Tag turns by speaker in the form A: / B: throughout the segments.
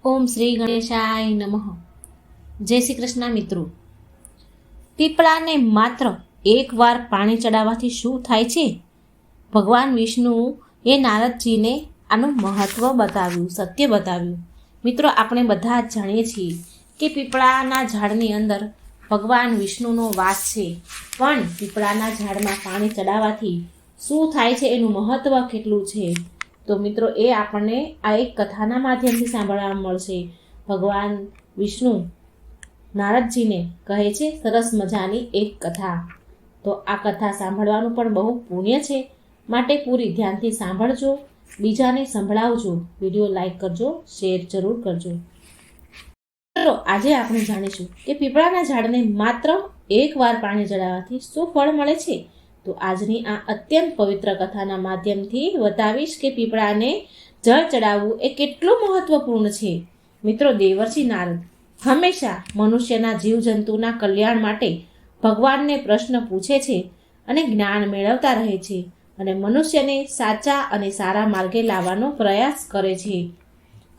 A: ઓમ શ્રી ગણેશાય નમઃ. જય શ્રી કૃષ્ણ મિત્રો. પીપળાને માત્ર એકવાર પાણી ચડાવવાથી શું થાય છે? ભગવાન વિષ્ણુ એ નારદજીને આનું મહત્વ બતાવ્યું, સત્ય બતાવ્યું. મિત્રો, આપણે બધા જ જાણીએ છીએ કે પીપળાના ઝાડની અંદર ભગવાન વિષ્ણુનો વાસ છે, પણ પીપળાના ઝાડમાં પાણી ચડાવવાથી શું થાય છે, એનું મહત્વ કેટલું છે, તો મિત્રો એ આપણને આ એક કથાના માધ્યમથી સાંભળવા મળશે. ભગવાન વિષ્ણુ નારદજીને કહે છે સરસ મજાની એક કથા. તો આ કથા સાંભળવાનું પણ બહુ પુણ્ય છે, માટે પૂરી ધ્યાનથી સાંભળજો, બીજાને સંભળાવજો, વિડીયો લાઈક કરજો, શેર જરૂર કરજો. તો આજે આપણે જાણીશું કે પીપળાના ઝાડને માત્ર એકવાર પાણી ચડાવવાથી શું ફળ મળે છે. તો આજની આ અત્યંત પવિત્ર કથાના માધ્યમથી બતાવીશ કે પીપળાને જળ ચડાવવું એ કેટલું મહત્વપૂર્ણ છે. મિત્રો, દેવર્ષિ નારદ હંમેશા મનુષ્યના જીવજંતુના કલ્યાણ માટે ભગવાનને પ્રશ્ન પૂછે છે અને જ્ઞાન મેળવતા રહે છે અને મનુષ્યને સાચા અને સારા માર્ગે લાવવાનો પ્રયાસ કરે છે.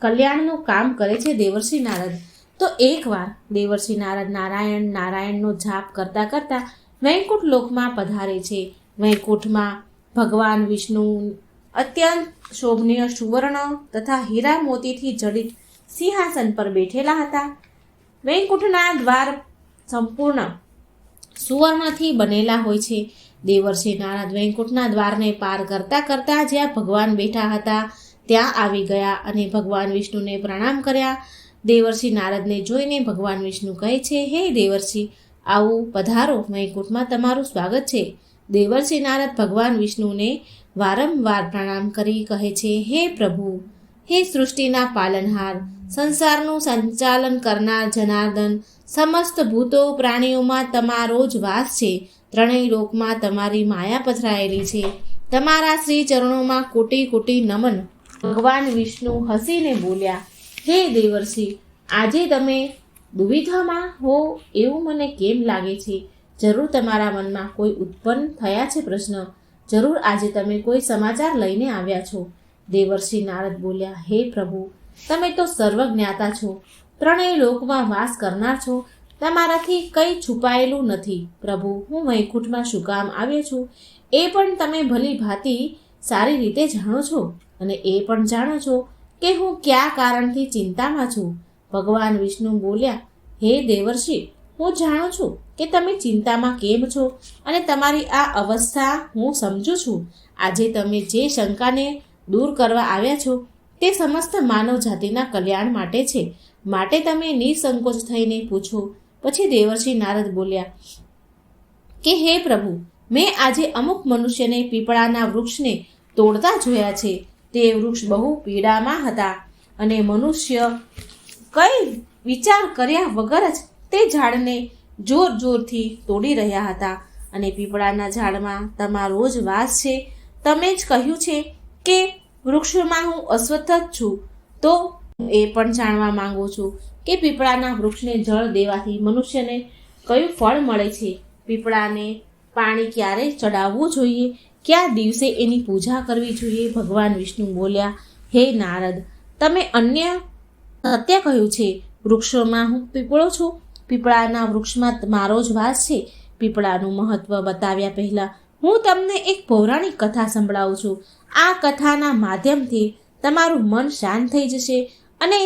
A: કલ્યાણનું કામ કરે છે દેવર્ષિ નારદ. તો એકવાર દેવર્ષિ નારદ નારાયણનો જાપ કરતા કરતા વૈકુંઠ લોકમાં પધારે છે. વૈકુંઠમાં ભગવાન વિષ્ણુ અત્યંત શોભનીય સુવર્ણ તથા હીરા મોતીથી જડિત સિંહાસન પર બેઠેલા હતા. વૈકુંઠના દ્વાર સંપૂર્ણ સુવર્ણથી બનેલા હોય છે. દેવર્ષિ નારદ વૈકુંઠના દ્વારને પાર કરતા કરતા જ્યાં ભગવાન બેઠા હતા ત્યાં આવી ગયા અને ભગવાન વિષ્ણુને પ્રણામ કર્યા. દેવર્ષિ નારદને જોઈને ભગવાન વિષ્ણુ કહે છે, હે દેવર્ષિ, આવું પધારો, વૈકુંઠમાં તમારું સ્વાગત છે. દેવર્ષિ નારદ ભગવાન વિષ્ણુને વારંવાર પ્રણામ કરી કહે છે, હે પ્રભુ, હે સૃષ્ટિના પાલનહાર, સંસારનું સંચાલન કરનાર જનાર્દન, સમસ્ત ભૂતો પ્રાણીઓમાં તમારો જ વાસ છે. ત્રણેય લોકમાં તમારી માયા પથરાયેલી છે. તમારા શ્રી ચરણોમાં કોટી કોટી નમન. ભગવાન વિષ્ણુ હસીને બોલ્યા, હે દેવર્ષિ, આજે તમે દુવિધામાં હો એવું મને કેમ લાગે છે? જરૂર તમારા મનમાં કોઈ ઉત્પન્ન થયા છે પ્રશ્ન. જરૂર આજે તમે કોઈ સમાચાર લઈને આવ્યા છો. દેવર્ષિ નારદ બોલ્યા, હે પ્રભુ, તમે તો સર્વજ્ઞાતા છો, ત્રણેય લોકમાં વાસ કરનાર છો, તમારાથી કંઈ છુપાયેલું નથી. પ્રભુ, હું વૈકુંઠમાં શું કામ આવ્યો છું એ પણ તમે ભલી ભાંતિ સારી રીતે જાણો છો અને એ પણ જાણો છો કે હું કયા કારણથી ચિંતામાં છું. ભગવાન વિષ્ણુ બોલ્યા, હે દેવર્ષિ, હું જાણું છું કે તમે ચિંતામાં કેમ છો અને તમારી આ અવસ્થા હું સમજું છું. આજે તમે જે શંકાને દૂર કરવા આવ્યા છો તે સમસ્ત માનવ જાતિના કલ્યાણ માટે છે, માટે તમે નિસંકોચ થઈને પૂછો. પછી દેવર્ષિ નારદ બોલ્યા કે હે પ્રભુ, મેં આજે અમુક મનુષ્યને પીપળાના વૃક્ષને તોડતા જોયા છે. તે વૃક્ષ બહુ પીડામાં હતા અને મનુષ્ય કંઈ વિચાર કર્યા વગર જ તે ઝાડને જોર જોરથી તોડી રહ્યા હતા. અને પીપળાના ઝાડમાં તમારો જ વાસ છે. તમે જ કહ્યું છે કે વૃક્ષમાં હું અસ્વસ્થ જ છું. તો એ પણ જાણવા માંગુ છું કે પીપળાના વૃક્ષને જળ દેવાથી મનુષ્યને કયું ફળ મળે છે? પીપળાને પાણી ક્યારે ચડાવવું જોઈએ? કયા દિવસે એની પૂજા કરવી જોઈએ? ભગવાન વિષ્ણુ બોલ્યા, હે નારદ, તમે અન્ય સત્ય કહ્યું છે. વૃક્ષોમાં હું પીપળો છું. પીપળાના વૃક્ષમાં મારો જ વાસ છે. પીપળાનું મહત્વ બતાવ્યા પહેલાં હું તમને એક પૌરાણિક કથા સંભળાવું છું. આ કથાના માધ્યમથી તમારું મન શાંત થઈ જશે અને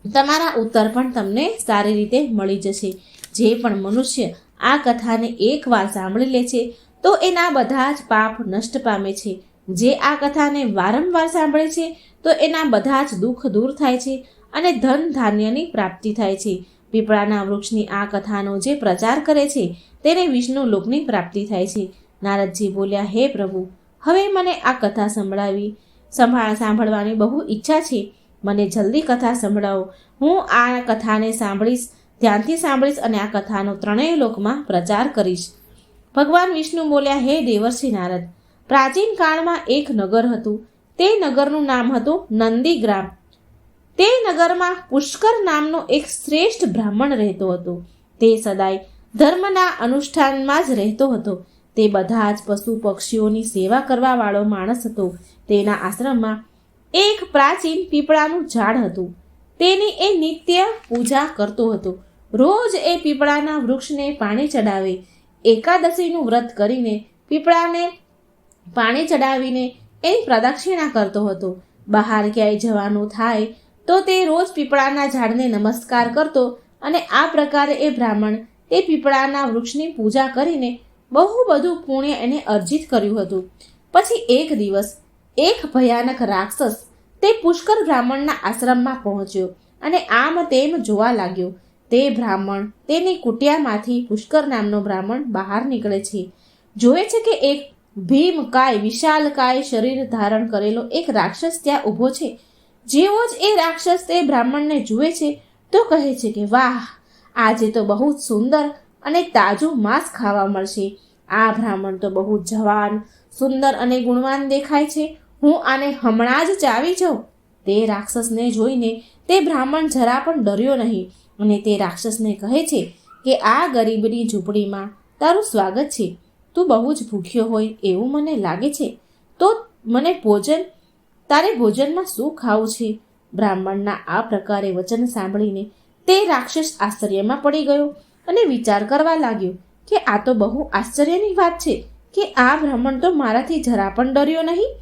A: તમારા ઉત્તર પણ તમને સારી રીતે મળી જશે. જે પણ મનુષ્ય આ કથાને એકવાર સાંભળી લે છે તો એના બધા જ પાપ નષ્ટ પામે છે. જે આ કથાને વારંવાર સાંભળે છે તો એના બધા જ દુઃખ દૂર થાય છે અને ધન ધાન્યની પ્રાપ્તિ થાય છે. પીપળાના વૃક્ષની આ કથાનો જે પ્રચાર કરે છે તેને વિષ્ણુ લોકની પ્રાપ્તિ થાય છે. નારદજી બોલ્યા, હે પ્રભુ, હવે મને આ કથા સાંભળવાની બહુ ઈચ્છા છે. મને જલ્દી કથા સંભળાવો. હું આ કથાને ધ્યાનથી સાંભળીશ અને આ કથાનો ત્રણેય લોકમાં પ્રચાર કરીશ. ભગવાન વિષ્ણુ બોલ્યા, હે દેવર્ષિ નારદ, પ્રાચીન કાળમાં એક નગર હતું. તે નગરનું નામ હતું નંદીગ્રામ. તે નગરમાં પુષ્કર નામનો એક શ્રેષ્ઠ બ્રાહ્મણ રહેતો હતો. તે સદાય ધર્મના અનુષ્ઠાનમાં જ રહેતો હતો. તે બધા જ પશુ પક્ષીઓની સેવા કરવા વાળો માણસ હતો. તેના આશ્રમમાં એક પ્રાચીન પીપળાનું ઝાડ હતું. તેની એ નિત્ય પૂજા કરતો હતો. રોજ એ પીપળાના વૃક્ષને પાણી ચડાવે. એકાદશીનું વ્રત કરીને પીપળાને પાણી ચડાવીને એની પ્રદક્ષિણા કરતો હતો. બહાર ક્યાંય જવાનું થાય તો તે રોજ પીપળાના ઝાડને નમસ્કાર કરતો અને આ પ્રકારે એ બ્રાહ્મણ તે પીપળાના વૃક્ષની પૂજા કરીને બહુ બધું પુણ્ય એને અર્જિત કર્યું હતું. પછી એક દિવસ એક ભયાનક રાક્ષસ તે પુષ્કર બ્રાહ્મણના આશ્રમમાં પહોંચ્યો અને આમ તેમ જોવા લાગ્યો. તે બ્રાહ્મણ તેની કુટિયામાંથી પુષ્કર નામનો બ્રાહ્મણ બહાર નીકળે છે. જોવે છે કે એક ભીમકાય વિશાલકાય શરીર ધારણ કરેલો એક રાક્ષસ ત્યાં ઊભો છે. જેવો જ એ રાક્ષસ તે બ્રાહ્મણને જુએ છે તો કહે છે કે વાહ, આજે તો બહુ જ સુંદર અને તાજું માંસ ખાવા મળશે. આ બ્રાહ્મણ તો બહુ જવાન, સુંદર અને ગુણવાન દેખાય છે. હું આને હમણાં જ ચાવી જાઉં. તે રાક્ષસને જોઈને તે બ્રાહ્મણ જરા પણ ડર્યો નહીં અને તે રાક્ષસને કહે છે કે આ ગરીબની ઝૂંપડીમાં તારું સ્વાગત છે. તું બહુ જ ભૂખ્યો હોય એવું મને લાગે છે, તો મને તારે ભોજનમાં શું ખાવું છે? બ્રાહ્મણના આ પ્રકારે વચન સાંભળીને તે રાક્ષસ આશ્ચર્યમાં પડી ગયો અને વિચાર કરવા લાગ્યો કે આ તો બહુ આશ્ચર્યની વાત છે કે આ બ્રાહ્મણ તો મારાથી જરા પણ ડર્યો નહીં.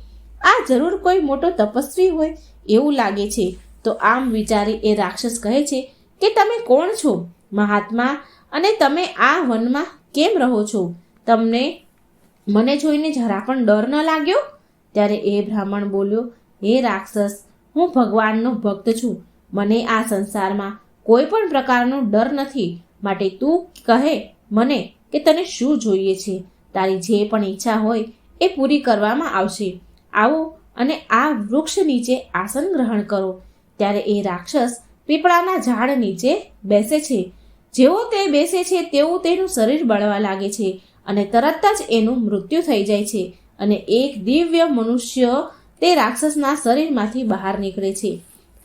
A: આ જરૂર કોઈ મોટો તપસ્વી હોય એવું લાગે છે. તો આમ વિચારી એ રાક્ષસ કહે છે કે તમે કોણ છો મહાત્મા, અને તમે આ વનમાં કેમ રહો છો? તમને મને જોઈને જરા પણ ડર ન લાગ્યો? ત્યારે એ બ્રાહ્મણ બોલ્યો, હે રાક્ષસ, હું ભગવાનનો ભક્ત છું. મને આ સંસારમાં કોઈ પણ પ્રકારનો ડર નથી. માટે તું કહે મને કે તને શું જોઈએ છે. તારી જે પણ ઈચ્છા હોય એ પૂરી કરવામાં આવશે. આવો અને આ વૃક્ષ નીચે આસન ગ્રહણ કરો. ત્યારે એ રાક્ષસ પીપળાના ઝાડ નીચે બેસે છે. જેવો તે બેસે છે તેવું તેનું શરીર બળવા લાગે છે અને તરત જ એનું મૃત્યુ થઈ જાય છે અને એક દિવ્ય મનુષ્ય તે રાક્ષસના શરીરમાંથી બહાર નીકળે છે.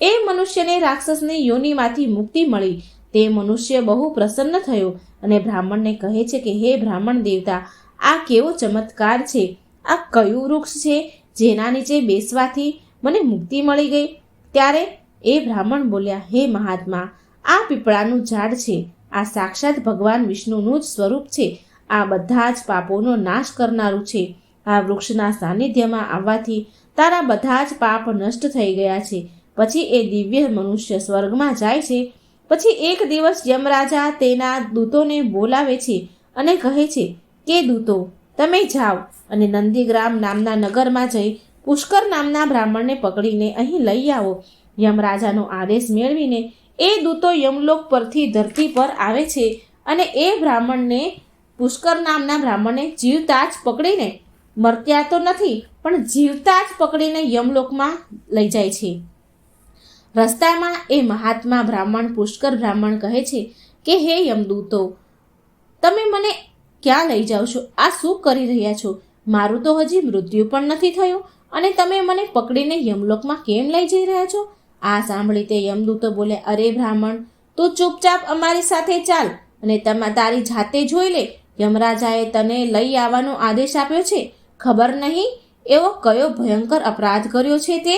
A: એ મનુષ્યને રાક્ષસની યોનિમાંથી મુક્તિ મળી. તે મનુષ્ય બહુ પ્રસન્ન થયો અને બ્રાહ્મણને કહે છે કે હે બ્રાહ્મણ દેવતા, આ કેવો ચમત્કાર છે! આ કયું વૃક્ષ છે જેના નીચે બેસવાથી મને મુક્તિ મળી ગઈ? ત્યારે એ બ્રાહ્મણ બોલ્યા, હે મહાત્મા, આ પીપળાનું ઝાડ છે. આ સાક્ષાત ભગવાન વિષ્ણુનું જ સ્વરૂપ છે. આ બધા જ પાપોનો નાશ કરનારું છે. આ વૃક્ષના સાનિધ્યમાં આવવાથી તારા બધા જ પાપ નષ્ટ થઈ ગયા છે. પછી એ દિવ્ય મનુષ્ય સ્વર્ગમાં જાય છે. પછી એક દિવસ યમરાજા તેના દૂતોને બોલાવે છે અને કહે છે કે દૂતો, તમે જાઓ અને નંદીગ્રામ નામના નગરમાં જઈ પુષ્કર નામના બ્રાહ્મણને પકડીને અહીં લઈ આવો. યમરાજાનો આદેશ મેળવીને એ દૂતો યમલોક પરથી ધરતી પર આવે છે અને એ બ્રાહ્મણને પુષ્કર નામના બ્રાહ્મણને જીવતા જ પકડીને, મર્ત્યા તો નથી પણ જીવતા જ પકડીને યમલોકમાં લઈ જાય છે. રસ્તામાં એ મહાત્મા બ્રાહ્મણ પુષ્કર બ્રાહ્મણ કહે છે કે હે યમદૂતો, તમે મને ક્યાં લઈ જાઓ છો? આ શું કરી રહ્યા છો? મારું તો હજી મૃત્યુ પણ નથી થયું અને તમે મને પકડીને યમલોકમાં કેમ લઈ જઈ રહ્યા છો? આ સાંભળી તે યમદૂતો બોલે, અરે બ્રાહ્મણ, તું ચૂપચાપ અમારી સાથે ચાલ અને તારી જાતે જોઈ લે. યમરાજાએ તને લઈ આવવાનો આદેશ આપ્યો છે. ખબર નહીં એવો કયો ભયંકર અપરાધ કર્યો છે તે?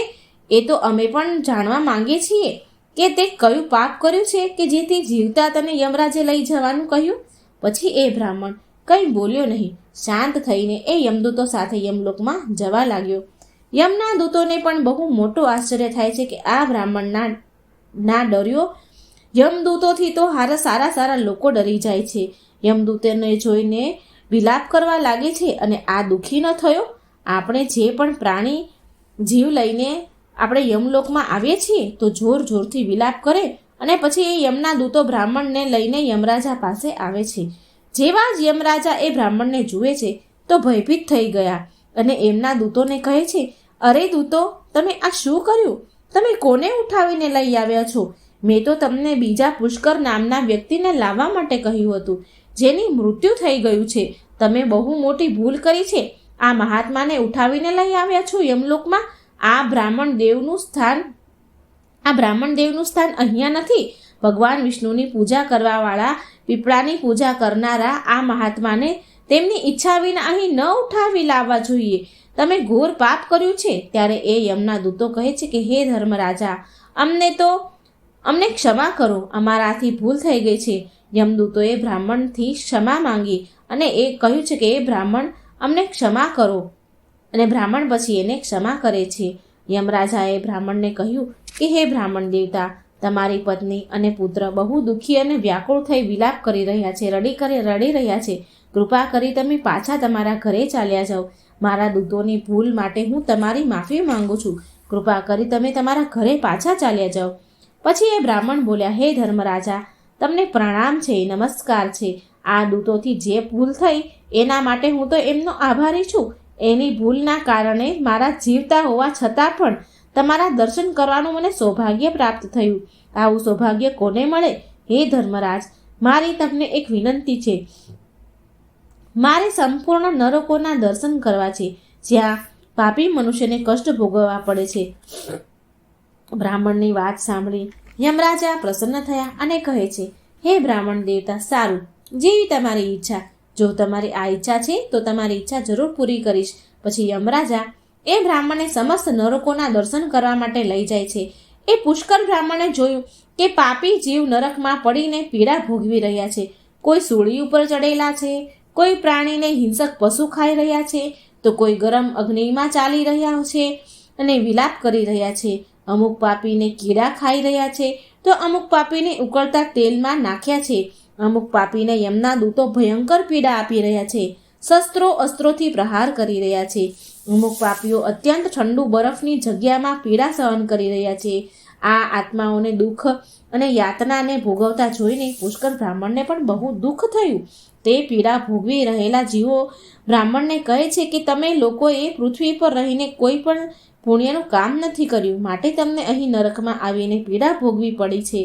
A: એ તો અમે પણ જાણવા માંગીએ છીએ કે તે કયું પાપ કર્યું છે કે જેથી જીવતા તને યમરાજે લઈ જવાનું કહ્યું. પછી એ બ્રાહ્મણ કંઈ બોલ્યો નહીં. શાંત થઈને એ યમદૂતો સાથે યમલોકમાં જવા લાગ્યો. યમના દૂતોને પણ બહુ મોટો આશ્ચર્ય થાય છે કે આ બ્રાહ્મણ ના ડર્યો. યમદૂતોથી તો સારા લોકો ડરી જાય છે. યમદૂતોને જોઈને વિલાપ કરવા લાગે છે અને આ દુઃખી ન થયો? આપણે જે પણ પ્રાણી જીવ લઈને આપણે યમલોકમાં આવીએ છીએ તો જોરથી વિલાપ કરે અને પછી એ યમના દૂતો બ્રાહ્મણને લઈને યમરાજા પાસે આવે છે. જેવા જ યમરાજા એ બ્રાહ્મણને જુએ છે તો ભયભીત થઈ ગયા અને એમના દૂતોને કહે છે, અરે દૂતો, તમે આ શું કર્યું? તમે કોને ઉઠાવીને લઈ આવ્યા છો? મેં તો તમને બીજા પુષ્કર નામના વ્યક્તિને લાવવા માટે કહ્યું હતું, જેની મૃત્યુ થઈ ગયું છે. તમે બહુ મોટી ભૂલ કરી છે. આ મહાત્માને ઉઠાવીને લઈ આવ્યા છો યમલોકમાં. આ બ્રાહ્મણ દેવનું સ્થાન અહીંયા નથી. ભગવાન વિષ્ણુની પૂજા કરવાવાળા, પીપળાની પૂજા કરનારા આ મહાત્માને તેમની ઈચ્છા વિના અહીં ન ઉઠાવી લાવવા જોઈએ. તમે ઘોર પાપ કર્યું છે. ત્યારે એ યમના દૂતો કહે છે કે હે ધર્મરાજા, અમને તો અમને ક્ષમા કરો, અમારાથી ભૂલ થઈ ગઈ છે. યમદૂતોએ બ્રાહ્મણથી ક્ષમા માંગી અને એ કહ્યું છે કે એ બ્રાહ્મણ અમને ક્ષમા કરો, અને બ્રાહ્મણ પછી એને ક્ષમા કરે છે. યમરાજાએ બ્રાહ્મણને કહ્યું કે હે બ્રાહ્મણ દેવતા, તમારી પત્ની અને પુત્ર બહુ દુઃખી અને વ્યાકુળ થઈ વિલાપ કરી રહ્યા છે, રડી રહ્યા છે. કૃપા કરી તમે પાછા તમારા ઘરે ચાલ્યા જાઓ. મારા દૂતોની ભૂલ માટે હું તમારી માફી માંગુ છું. કૃપા કરી તમે તમારા ઘરે પાછા ચાલ્યા જાઓ. પછી એ બ્રાહ્મણ બોલ્યા, હે ધર્મરાજા, તમને પ્રણામ છે, નમસ્કાર છે. આ દૂતોથી જે ભૂલ થઈ એના માટે હું તો એમનો આભારી છું. એની ભૂલના કારણે મારા જીવતા હોવા છતાં પણ તમારા દર્શન કરવાનું મને સૌભાગ્ય પ્રાપ્ત થયું. આવું સૌભાગ્ય કોને મળે? હે ધર્મરાજ, મારી તમને એક વિનંતી છે. મારે સંપૂર્ણ નરકોના દર્શન કરવા છે, જ્યાં પાપી મનુષ્યને કષ્ટ ભોગવવા પડે છે. બ્રાહ્મણની વાત સાંભળી યમરાજા પ્રસન્ન થયા અને કહે છે, હે બ્રાહ્મણ દેવતા, સારું, જેવી તમારી ઈચ્છા. જો તમારી આ ઈચ્છા છે તો તમારી ઈચ્છા જરૂર પૂરી કરીશ. પછી યમરાજા એ બ્રાહ્મણને સમસ્ત નરકોના દર્શન કરવા માટે લઈ જાય છે. એ પુષ્કર બ્રાહ્મણે જોયું કે પાપી જીવ નરકમાં પડીને પીડા ભોગવી રહ્યા છે. કોઈ સૂળી ઉપર ચડેલા છે, કોઈ પ્રાણીને હિંસક પશુ ખાઈ રહ્યા છે, તો કોઈ ગરમ અગ્નિમાં ચાલી રહ્યા છે અને વિલાપ કરી રહ્યા છે. અમુક પાપીને કીડા ખાઈ રહ્યા છે, તો અમુક પાપીને ઉકળતા તેલમાં નાખ્યા છે. અમુક પાપીને યમના દૂતો ભયંકર પીડા આપી રહ્યા છે, શસ્ત્રો અસ્ત્રોથી પ્રહાર કરી રહ્યા છે. અમુક પાપીઓ અત્યંત ઠંડુ બરફની જગ્યામાં પીડા સહન કરી રહ્યા છે. આ આત્માઓને દુઃખ અને યાતનાને ભોગવતા જોઈને પુષ્કર બ્રાહ્મણને પણ બહુ દુઃખ થયું. તે પીડા ભોગવી રહેલા જીવો બ્રાહ્મણને કહે છે કે તમે લોકોએ પૃથ્વી પર રહીને કોઈ પણ પુણ્યનું કામ નથી કર્યું, માટે તમને અહીં નરકમાં આવીને પીડા ભોગવી પડી છે.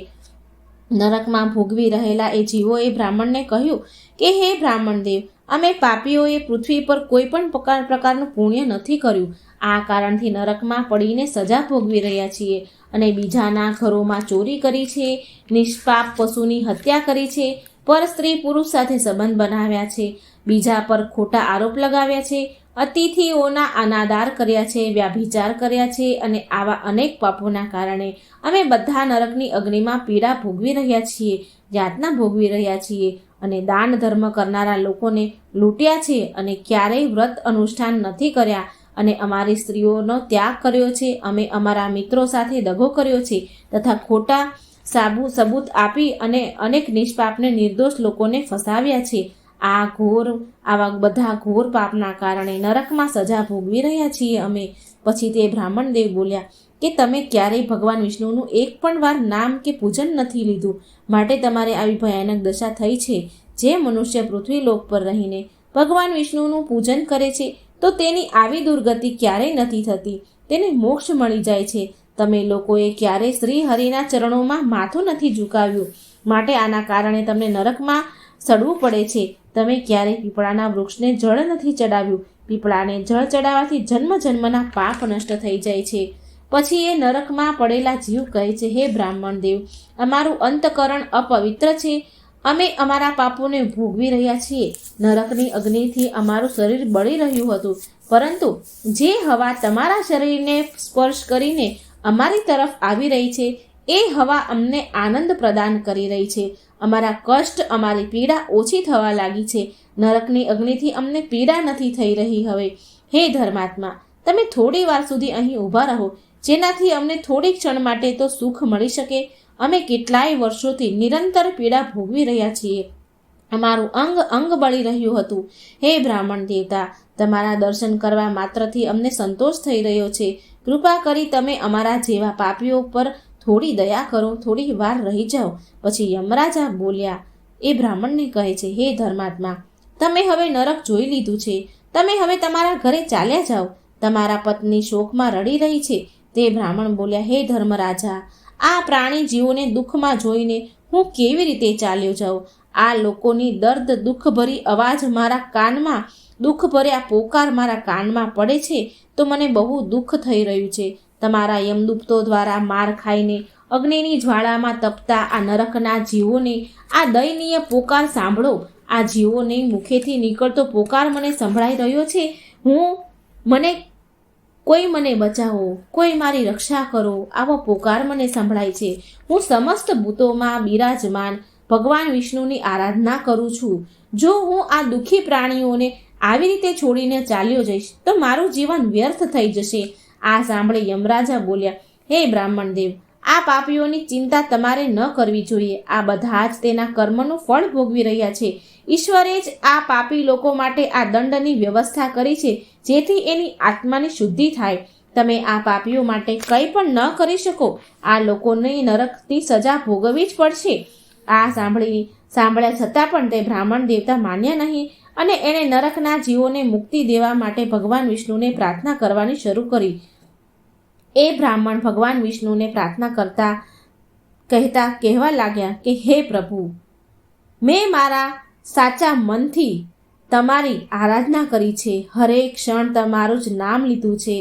A: નરકમાં ભોગવી રહેલા એ જીવોએ બ્રાહ્મણને કહ્યું કે હે બ્રાહ્મણ દેવ, અમે પાપીઓએ પૃથ્વી પર કોઈ પણ પ્રકારનું પુણ્ય નથી કર્યું. આ કારણથી નરકમાં પડીને સજા ભોગવી રહ્યા છીએ અને બીજાના ઘરોમાં ચોરી કરી છે, નિષ્પાપ પશુની હત્યા કરી છે, પર સ્ત્રી પુરુષ સાથે સંબંધ બનાવ્યા છે, બીજા પર ખોટા આરોપ લગાવ્યા છે, અતિથિઓના અનાદાર કર્યા છે, વ્યાભિચાર કર્યા છે, અને આવા અનેક પાપોના કારણે અમે બધા નરકની અગ્નિમાં પીડા ભોગવી રહ્યા છીએ, યાતના ભોગવી રહ્યા છીએ, અને દાન ધર્મ કરનારા લોકોને લૂંટ્યા છે, અને ક્યારેય વ્રત અનુષ્ઠાન નથી કર્યા, અને અમારી સ્ત્રીઓનો ત્યાગ કર્યો છે. અમે અમારા મિત્રો સાથે દગો કર્યો છે તથા ખોટા સબૂત આપી અને અનેક નિષ્પાપને નિર્દોષ લોકોને ફસાવ્યા છે. આવા બધા ઘોર પાપના કારણે નરકમાં સજા ભોગવી રહ્યા છીએ અમે. પછી તે બ્રાહ્મણ દેવ બોલ્યા કે તમે ક્યારેય ભગવાન વિષ્ણુનું એક પણ વાર નામ કે પૂજન નથી લીધું, માટે તમારે આવી ભયાનક દશા થઈ છે. જે મનુષ્ય પૃથ્વી લોક પર રહીને ભગવાન વિષ્ણુનું પૂજન કરે છે તો તેની આવી દુર્ગતિ ક્યારેય નથી થતી, તેને મોક્ષ મળી જાય છે. તમે લોકોએ ક્યારેય શ્રી હરિના ચરણોમાં માથું નથી ઝુકાવ્યું, માટે આના કારણે તમને નરકમાં સડવું પડે છે. તમે ક્યારેય પીપળાના વૃક્ષને જળ નથી ચડાવ્યું. પીપળાને જળ ચડાવવાથી જન્મ જન્મના પાપ નષ્ટ થઈ જાય છે. પછી એ નરકમાં પડેલા જીવ કહે છે, હે બ્રાહ્મણ દેવ, અમારું અંતકરણ અપવિત્ર છે. અમે અમારા પાપોને ભોગવી રહ્યા છીએ. નરકની અગ્નિથી અમારું શરીર બળી રહ્યું હતું, પરંતુ જે હવા તમારા શરીરને સ્પર્શ કરીને અમારી તરફ આવી રહી છે એ હવા અમને આનંદ પ્રદાન કરી રહી છે. અમારા કષ્ટ, અમારી પીડા ઓછી થવા લાગી છે. નરકની અગ્નિથી અમને પીડા નથી થઈ રહી હવે. હે ધર્માત્મા, તમે થોડી વાર સુધી અહીં ઊભા રહો, જેનાથી અમને થોડી ક્ષણ માટે તો સુખ મળી શકે. અમે કેટલાય વર્ષોથી નિરંતર પીડા ભોગવી રહ્યા છીએ. અમારું અંગ અંગ બળી રહ્યું હતું. હે બ્રાહ્મણ દેવતા, તમારા દર્શન કરવા માત્રથી અમને સંતોષ થઈ રહ્યો છે. કૃપા કરી તમે અમારા જેવા પાપીઓ પર થોડી દયા કરો, થોડી વાર રહી જાઓ. પછી યમરાજા બોલ્યા, એ બ્રાહ્મણને કહે છે, હે ધર્માત્મા, તમે હવે નરક જોઈ લીધું છે. તમે હવે તમારા ઘરે ચાલ્યા જાઓ. તમારા પત્ની શોકમાં રડી રહી છે. તે બ્રાહ્મણ બોલ્યા, હે ધર્મરાજા, આ પ્રાણી જીવોને દુઃખમાં જોઈને હું કેવી રીતે ચાલ્યો જાઉં? આ લોકોની દર્દ દુઃખભરી અવાજ મારા કાનમાં, દુઃખભર્યા પોકાર મારા કાનમાં પડે છે તો મને બહુ દુઃખ થઈ રહ્યું છે. તમારા યમદૂતો દ્વારા માર ખાઈને અગ્નિની જ્વાળામાં તપતા આ નરકના જીવોને આ દયનીય પોકાર સાંભળો. આ જીવોને મુખેથી નીકળતો પોકાર મને સંભળાઈ રહ્યો છે. મને કોઈ મને બચાવો, કોઈ મારી રક્ષા કરો, આવો પોકાર મને સંભળાય છે. હું સમસ્ત ભૂતોમાં બિરાજમાન ભગવાન વિષ્ણુની આરાધના કરું છું. જો હું આ દુઃખી પ્રાણીઓને આવી રીતે છોડીને ચાલ્યો જઈશ તો મારું જીવન વ્યર્થ થઈ જશે. આ સાંભળી યમરાજા બોલ્યા, હે બ્રાહ્મણ દેવ, આ પાપીઓની ચિંતા તમારે ન કરવી જોઈએ. આ બધા જ તેના કર્મનું ફળ ભોગવી રહ્યા છે. ઈશ્વરે જ આ પાપી લોકો માટે આ દંડની વ્યવસ્થા કરી છે, જેથી એની આત્માની શુદ્ધિ થાય. તમે આ પાપીઓ માટે કંઈ પણ ન કરી શકો. આ લોકોને નરકની સજા ભોગવવી જ પડશે. આ સાંભળ્યા છતાં પણ તે બ્રાહ્મણ દેવતા માન્યા નહીં અને એણે નરકના જીવોને મુક્તિ દેવા માટે ભગવાન વિષ્ણુને પ્રાર્થના કરવાની શરૂ કરી. એ બ્રાહ્મણ ભગવાન વિષ્ણુને પ્રાર્થના કહેવા લાગ્યા કે હે પ્રભુ, મેં મારા સાચા મનથી તમારી આરાધના કરી છે. હરેક ક્ષણ તમારું જ નામ લીધું છે.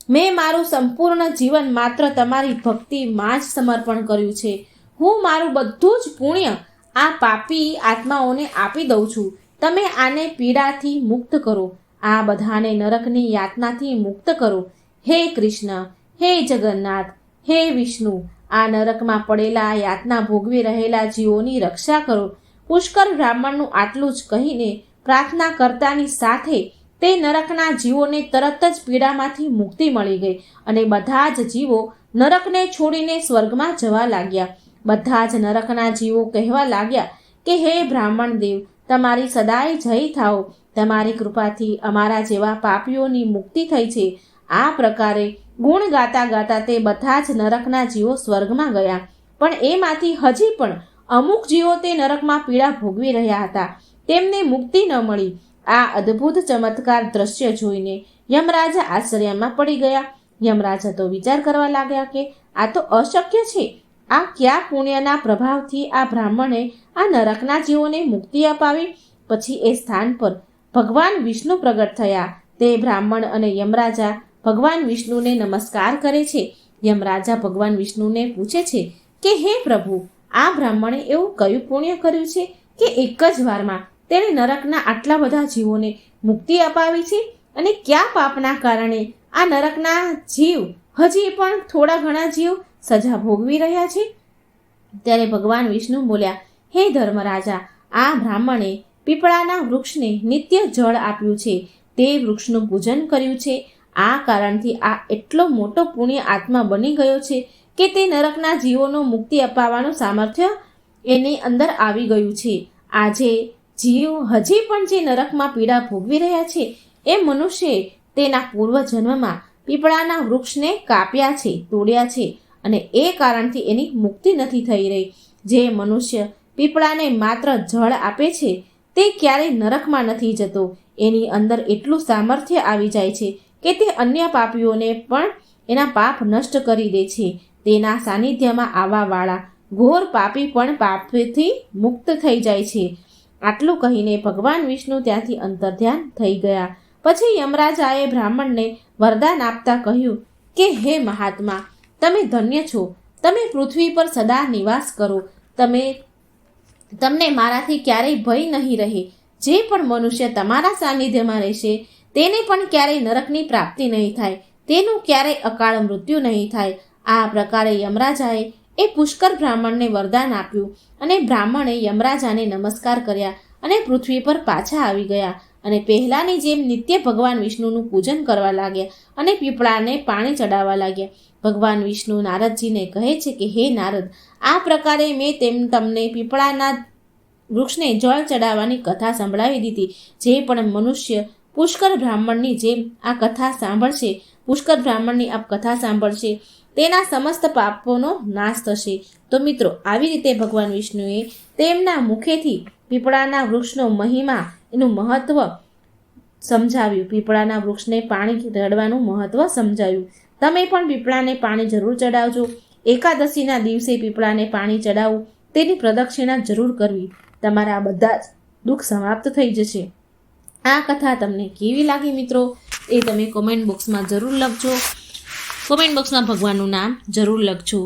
A: મેં મારું સંપૂર્ણ જીવન માત્ર તમારી ભક્તિમાં જ સમર્પણ કર્યું છે. હું મારું બધું જ પુણ્ય આ પાપી આત્માઓને આપી દઉં છું. તમે આને પીડાથી મુક્ત કરો. આ બધાને નરકની યાતનાથી મુક્ત કરો. હે કૃષ્ણ, હે જગન્નાથ, હે વિષ્ણુ, આ નરકમાં પડેલા યાતના ભોગવી રહેલા જીવોની રક્ષા કરો. પુષ્કર બ્રાહ્મણનું આટલું જ કહીને પ્રાર્થના કરતાની સાથે તે નરકના જીવોને તરત જ પીડામાંથી મુક્તિ મળી ગઈ અને બધા જ જીવો નરકને છોડીને સ્વર્ગમાં જવા લાગ્યા. બધા જ નરકના જીવો કહેવા લાગ્યા કે હે બ્રાહ્મણ દેવ, તમારી સદાય જય થાઓ. તમારી કૃપાથી અમારા જેવા પાપીઓની મુક્તિ થઈ છે. આ પ્રકારે ગુણ ગાતા ગાતા તે બધા જ નરકના જીવો સ્વર્ગમાં ગયા. પણ એમાંથી હજી પણ અમુક જીવો તે નરકમાં પીડા ભોગવી રહ્યા હતા. તેમને મુક્તિ ન મળી. આ અદ્ભુત ચમત્કાર દ્રશ્ય જોઈને યમરાજા આશ્ચર્યમાં પડી ગયા. યમરાજા તો વિચાર કરવા લાગ્યા કે આ તો અશક્ય છે. આ કયા પુણ્યના પ્રભાવથી આ બ્રાહ્મણે આ નરકના જીવોને મુક્તિ અપાવી? પછી એ સ્થાન પર ભગવાન વિષ્ણુ પ્રગટ થયા. તે બ્રાહ્મણ અને યમરાજા ભગવાન વિષ્ણુને નમસ્કાર કરે છે. યમરાજા ભગવાન વિષ્ણુને પૂછે છે કે હે પ્રભુ, આ બ્રાહ્મણે એવું કયું પુણ્ય કર્યું છે કે એક જ વારમાં તેણે નરકના આટલા બધા જીવોને મુક્તિ અપાવી છે? અને કયા પાપના કારણે આ નરકના જીવ હજી પણ થોડા ઘણા જીવ સજા ભોગવી રહ્યા છે? ત્યારે ભગવાન વિષ્ણુ બોલ્યા, હે ધર્મરાજા, આ બ્રાહ્મણે પીપળાના વૃક્ષને નિત્ય જળ આપ્યું છે. તે વૃક્ષનું પૂજન કર્યું છે. આ કારણથી આ એટલો મોટો પુણ્ય આત્મા બની ગયો છે કે તે નરકના જીવોનો મુક્તિ અપાવવાનું સામર્થ્ય એની અંદર આવી ગયું છે. આજે જીવ હજી પણ જે નરકમાં પીડા ભોગવી રહ્યા છે એ મનુષ્યએ તેના પૂર્વજન્મમાં પીપળાના વૃક્ષને કાપ્યા છે, તોડ્યા છે અને એ કારણથી એની મુક્તિ નથી થઈ રહી. જે મનુષ્ય પીપળાને માત્ર જળ આપે છે તે ક્યારેય નરકમાં નથી જતો. એની અંદર એટલું સામર્થ્ય આવી જાય છે કે તે અન્ય પાપીઓને પણ એના પાપ નષ્ટ કરી દે છે. તેના સાનિધ્યમાં આવવાવાળા ઘોર પાપી પણ પાપથી મુક્ત થઈ જાય છે. આટલું કહીને ભગવાન વિષ્ણુ ત્યાંથી અંતર્ધ્યાન થઈ ગયા. પછી યમરાજાએ બ્રાહ્મણને વરદાન આપતા કહ્યું કે હે મહાત્મા, તમે ધન્ય છો. તમે પૃથ્વી પર સદા નિવાસ કરો. તમને મારાથી ક્યારેય ભય નહીં રહે. જે પણ મનુષ્ય તમારા સાનિધ્યમાં રહેશે તેને પણ ક્યારેય નરકની પ્રાપ્તિ નહીં થાય. તેનું ક્યારેય અકાળ મૃત્યુ નહીં થાય. આ પ્રકારે યમરાજાએ એ પુષ્કર બ્રાહ્મણને વરદાન આપ્યું અને બ્રાહ્મણે યમરાજાને નમસ્કાર કર્યા અને પૃથ્વી પર પાછા આવી ગયા અને પહેલાંની જેમ નિત્ય ભગવાન વિષ્ણુનું પૂજન કરવા લાગ્યા અને પીપળાને પાણી ચડાવવા લાગ્યા. ભગવાન વિષ્ણુ નારદજીને કહે છે કે હે નારદ, આ પ્રકારે મેં તમને પીપળાના વૃક્ષને જળ ચડાવવાની કથા સંભળાવી દીધી. જે પણ મનુષ્ય પુષ્કર બ્રાહ્મણની જેમ આ કથા સાંભળશે તેના સમસ્ત પાપોનો નાશ થશે. તો મિત્રો, આવી રીતે ભગવાન વિષ્ણુએ તેમના મુખેથી પીપળાના વૃક્ષનો મહિમા, એનું મહત્વ સમજાવ્યું. પીપળાના વૃક્ષને પાણી રેડવાનું મહત્વ સમજાવ્યું. તમે પણ પીપળાને પાણી જરૂર ચડાવજો. એકાદશીના દિવસે પીપળાને પાણી ચડાવવું, તેની પ્રદક્ષિણા જરૂર કરવી. તમારા બધા જ દુઃખ સમાપ્ત થઈ જશે. આ કથા તમને કેવી લાગી મિત્રો, એ તમે કોમેન્ટ બોક્સમાં જરૂર લખજો. કોમેન્ટ બોક્સમાં ભગવાનનું નામ જરૂર લખજો.